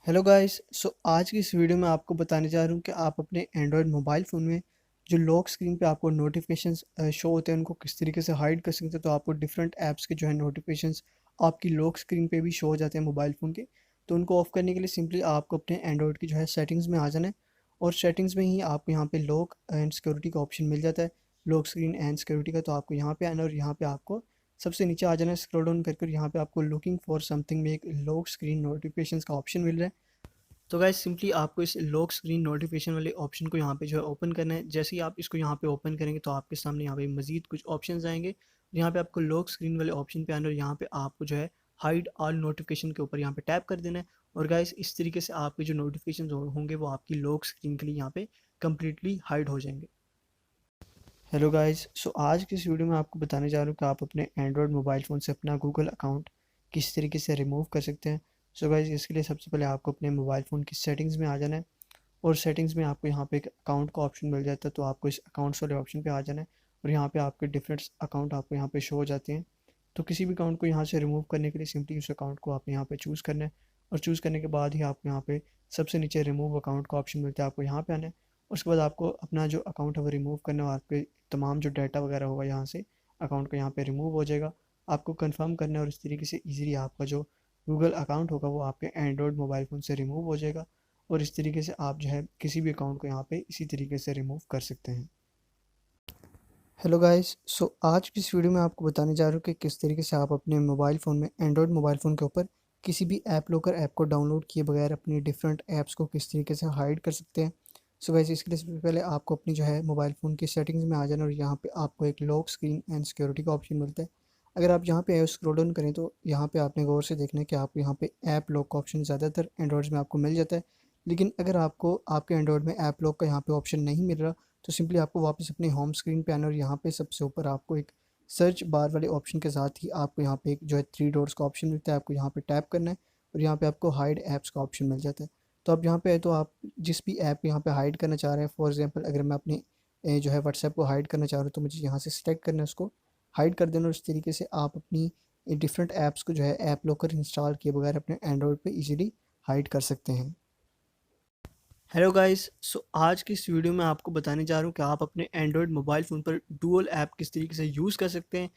Hello guys. आज की इस वीडियो में आपको बताने जा रहा हूँ कि आप अपने एंड्रॉयड मोबाइल फ़ोन में जो लॉक स्क्रीन पे आपको नोटिफिकेशंस शो होते हैं उनको किस तरीके से हाइड कर सकते हैं। तो आपको डिफरेंट ऐप्स के जो है नोटिफिकेशंस आपकी लॉक स्क्रीन पे भी शो हो जाते हैं मोबाइल फ़ोन के। तो उनको ऑफ़ करने के लिए सिंपली आपको अपने एंड्रॉयड की जो है सेटिंग्स में आ जाना है और सेटिंग्स में ही आपको यहाँ पे लॉक एंड सिक्योरिटी का ऑप्शन मिल जाता है, लॉक स्क्रीन एंड सिक्योरिटी का। तो आपको यहाँ पे आना और यहाँ पे आपको सबसे नीचे आ जाना है, स्क्रॉल डाउन करके यहाँ पे आपको लुकिंग फॉर समथिंग में एक लॉक स्क्रीन नोटिफिकेशंस का ऑप्शन मिल रहा है। तो गाइस सिंपली आपको इस लॉक स्क्रीन नोटिफिकेशन वाले ऑप्शन को यहाँ पे जो है ओपन करना है। जैसे ही आप इसको यहाँ पे ओपन करेंगे तो आपके सामने यहाँ पे मजीद कुछ ऑप्शंस आएंगे। यहाँ पे आपको लॉक स्क्रीन वाले ऑप्शन पे आना और यहाँ पे आपको जो है हाइड ऑल नोटिफिकेशन के ऊपर यहाँ पे टैप कर देना है। और गाइस इस तरीके से आपके जो नोटिफिकेशन होंगे वो आपकी लॉक स्क्रीन के लिए यहाँ पे कम्प्लीटली हाइड हो जाएंगे। Hello guys. आज की इस वीडियो में आपको बताने जा रहा हूँ कि आप अपने एंड्रॉयड मोबाइल फ़ोन से अपना गूगल अकाउंट किस तरीके से रिमूव कर सकते हैं। गाइस इसके लिए सबसे पहले आपको अपने मोबाइल फ़ोन की सेटिंग्स में आ जाना है और सेटिंग्स में आपको यहाँ पे एक अकाउंट का ऑप्शन मिल जाता है। तो आपको इस अकाउंट्स वाले ऑप्शन पे आ जाना है और यहाँ पे आपके डिफरेंट अकाउंट आपको यहाँ पे शो हो जाते हैं। तो किसी भी अकाउंट को यहाँ से रिमूव करने के लिए सिंपली उस अकाउंट को आपने यहाँ पे चूज़ करना है और चूज़ करने के बाद ही आपको यहाँ पे सबसे नीचे रिमूव अकाउंट का ऑप्शन मिलता है, आपको यहाँ पे आना है। उसके बाद आपको अपना जो अकाउंट है वो रिमूव करना है और आपके तमाम जो डाटा वगैरह होगा यहाँ से अकाउंट का यहाँ पे रिमूव हो जाएगा। आपको कंफर्म करना है और इस तरीके से इजीली आपका जो गूगल अकाउंट होगा वो आपके एंड्रॉयड मोबाइल फ़ोन से रिमूव हो जाएगा और इस तरीके से आप जो है किसी भी अकाउंट को यहाँ पे इसी तरीके से रिमूव कर सकते हैं। Hello guys. आज की इस वीडियो में आपको बताने जा रहा हूँ कि किस तरीके से आप अपने मोबाइल फ़ोन में एंड्रॉयड मोबाइल फ़ोन के ऊपर किसी भी ऐप लॉकर ऐप को डाउनलोड किए बगैर अपनी डिफरेंट ऐप्स को किस तरीके से हाइड कर सकते हैं। गाइस इसके लिए सबसे पहले आपको अपनी जो है मोबाइल फ़ोन की सेटिंग्स में आ जाना और यहाँ पे आपको एक लॉक स्क्रीन एंड सिक्योरिटी का ऑप्शन मिलता है। अगर आप यहाँ पे स्क्रॉल डाउन करें तो यहाँ पे आपने गौर से देखना है कि आपको यहाँ पे ऐप लॉक का ऑप्शन ज़्यादातर एंड्रॉयड में आपको मिल जाता है। लेकिन अगर आपको आपके एंड्रॉयड में ऐप लॉक का यहाँ पे ऑप्शन नहीं मिल रहा तो सिंपली आपको वापस अपने होम स्क्रीन पे आना और यहाँ पे सबसे ऊपर आपको एक सर्च बार वाले ऑप्शन के साथ ही आपको यहाँ पे एक जो है थ्री डॉट्स का ऑप्शन मिलता है, आपको यहाँ पे टैप करना है और यहाँ पे आपको हाइड ऐप्स का ऑप्शन मिल जाता है। तो आप यहाँ पे आए तो आप जिस भी ऐप यहाँ पे हाइड करना चाह रहे हैं, फॉर एग्जांपल अगर मैं अपने जो है व्हाट्सएप को हाइड करना चाह रहा हूँ तो मुझे यहाँ से सिलेक्ट करना है, उसको हाइड कर देना और इस तरीके से आप अपनी डिफरेंट ऐप्स को जो है ऐप लॉकर इंस्टॉल किए बगैर अपने एंड्रॉयड पे इजीली हाइड कर सकते हैं। Hello guys. आज की इस वीडियो में आपको बताने जा रहा हूँ कि आप अपने एंड्रॉयड मोबाइल फ़ोन पर डुअल ऐप किस तरीके से यूज़ कर सकते हैं।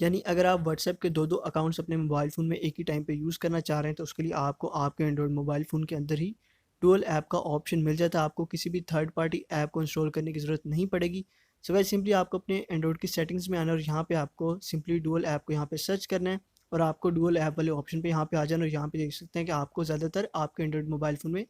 यानी अगर आप व्हाट्सएप के दो अकाउंट्स अपने मोबाइल फ़ोन में एक ही टाइम पे यूज़ करना चाह रहे हैं तो उसके लिए आपको आपके एंड्रॉयड मोबाइल फ़ोन के अंदर ही डुअल ऐप का ऑप्शन मिल जाता है। आपको किसी भी थर्ड पार्टी ऐप को इंस्टॉल करने की ज़रूरत नहीं पड़ेगी। गाइस सिंपली आपको अपने एंड्रॉयड की सेटिंग्स में आना और यहाँ पे आपको सिंपली डुअल ऐप को यहाँ पे सर्च करना है और आपको डुअल ऐप वाले ऑप्शन पे यहाँ पे आ जाना और यहाँ पे देख सकते हैं कि आपको ज़्यादातर आपके एंड्रॉयड मोबाइल फ़ोन में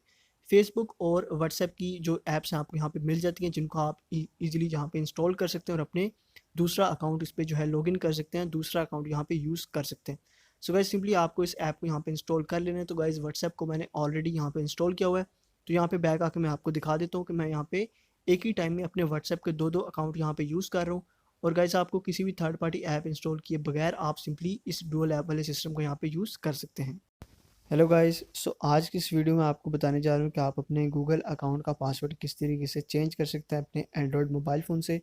फेसबुक और व्हाट्सएप की जो ऐप्स हैं आपको यहाँ पे मिल जाती हैं, जिनको आप इजीली यहाँ पे इंस्टॉल कर सकते हैं और अपने दूसरा अकाउंट इस पे जो है लॉगिन कर सकते हैं, दूसरा अकाउंट यहाँ पे यूज़ कर सकते हैं। गाइस सिंपली आपको इस ऐप को यहाँ पे इंस्टॉल कर लेना है। तो गाइस व्हाट्सएप को मैंने ऑलरेडी यहाँ पे इंस्टॉल किया हुआ है। तो यहाँ पे बैक आके मैं आपको दिखा देता हूँ कि मैं यहाँ पे एक ही टाइम में अपने व्हाट्सएप के दो अकाउंट यहाँ पे यूज़ कर रहा हूँ। और गाइस आपको किसी भी थर्ड पार्टी ऐप इंस्टॉल किए बगैर आप सिंपली इस डुअल ऐप वाले सिस्टम को यहाँ पे यूज़ कर सकते हैं। Hello guys. आज की इस वीडियो में आपको बताने जा रहा हूँ कि आप अपने गूगल अकाउंट का पासवर्ड किस तरीके से चेंज कर सकते हैं अपने एंड्रॉयड मोबाइल फ़ोन से।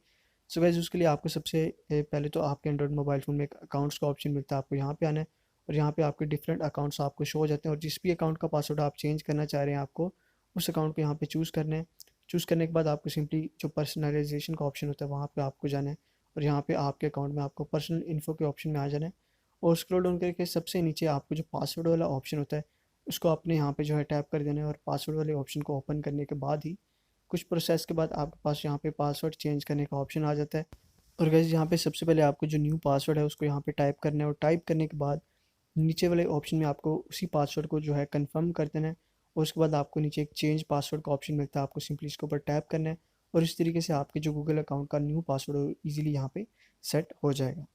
गाइस उसके लिए आपको सबसे पहले तो आपके एंड्रॉयड मोबाइल फ़ोन में एक अकाउंट्स का ऑप्शन मिलता है, आपको यहाँ पे आना है और यहाँ पे आपके डिफरेंट अकाउंट्स आपको शो हो जाते हैं और जिस भी अकाउंट का पासवर्ड आप चेंज करना चाह रहे हैं आपको उस अकाउंट को यहाँ पे चूज़ करना है। चूज़ करने के बाद आपको सिंपली जो पर्सनलाइजेशन का ऑप्शन होता है वहाँ पर आपको जाना है और यहाँ पर आपके अकाउंट में आपको पर्सनल इन्फो के ऑप्शन में आ जाना है और स्क्रॉल डाउन करके सबसे नीचे आपको जो पासवर्ड वाला ऑप्शन होता है उसको आपने यहाँ पे जो है टैप कर देना है और पासवर्ड वाले ऑप्शन को ओपन करने के बाद ही कुछ प्रोसेस के बाद आपके पास यहाँ पे पासवर्ड चेंज करने का ऑप्शन आ जाता है। और गाइस यहाँ पे सबसे पहले आपको जो न्यू पासवर्ड है उसको यहाँ पे टाइप करना है और टाइप करने के बाद नीचे वाले ऑप्शन में आपको उसी पासवर्ड को जो है कंफर्म कर देना है और उसके बाद आपको नीचे एक चेंज पासवर्ड का ऑप्शन मिलता है, आपको सिंपली इसके ऊपर टैप करना है और इस तरीके से आपके जो गूगल अकाउंट का न्यू पासवर्ड ईजिली यहाँ पे सेट हो जाएगा।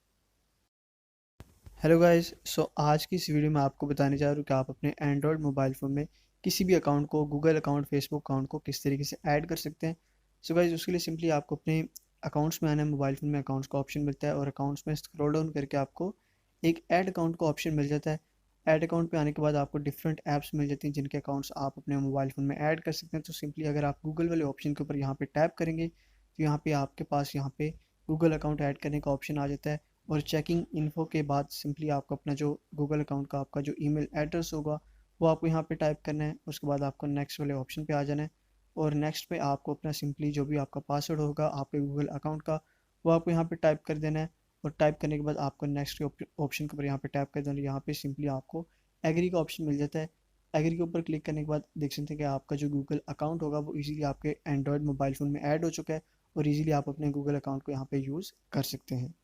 Hello guys. आज की इस वीडियो में आपको बताने जा रहा हूँ कि आप अपने एंड्रॉयड मोबाइल फ़ोन में किसी भी अकाउंट को गूगल अकाउंट फेसबुक अकाउंट को किस तरीके से ऐड कर सकते हैं। गाइस उसके लिए सिंपली आपको अपने अकाउंट्स में आना है, मोबाइल फ़ोन में अकाउंट्स का ऑप्शन मिलता है और अकाउंट्स में स्क्रॉल डाउन करके आपको एक ऐड अकाउंट का ऑप्शन मिल जाता है। ऐड अकाउंट पे आने के बाद आपको डिफरेंट ऐप्स मिल जाती हैं जिनके अकाउंट्स आप अपने मोबाइल फ़ोन में ऐड कर सकते हैं। तो सिंपली अगर आप गूगल वाले ऑप्शन के ऊपर यहाँ पे टैप करेंगे तो यहाँ पे आपके पास यहाँ पे गूगल अकाउंट ऐड करने का ऑप्शन आ जाता है और चेकिंग इन्फो के बाद सिंपली आपको अपना जो गूगल अकाउंट का आपका जो ईमेल एड्रेस होगा वो आपको यहाँ पे टाइप करना है। उसके बाद आपको नेक्स्ट वाले ऑप्शन पे आ जाना है और नेक्स्ट पे आपको अपना सिंपली जो भी आपका पासवर्ड होगा आपके गूगल अकाउंट का वो आपको यहाँ पे टाइप कर देना है। और टाइप करने के बाद आपको नेक्स्ट ऑप्शन के ऊपर यहाँ पे टैप कर देना। यहाँ पे सिंपली आपको एग्री का ऑप्शन मिल जाता है। एग्री के ऊपर क्लिक करने के बाद देख सकते हैं कि आपका जो गूगल अकाउंट होगा वो इजीली आपके एंड्रॉयड मोबाइल फ़ोन में ऐड हो चुका है और इजीली आप अपने गूगल अकाउंट को यहाँ पे यूज़ कर सकते हैं।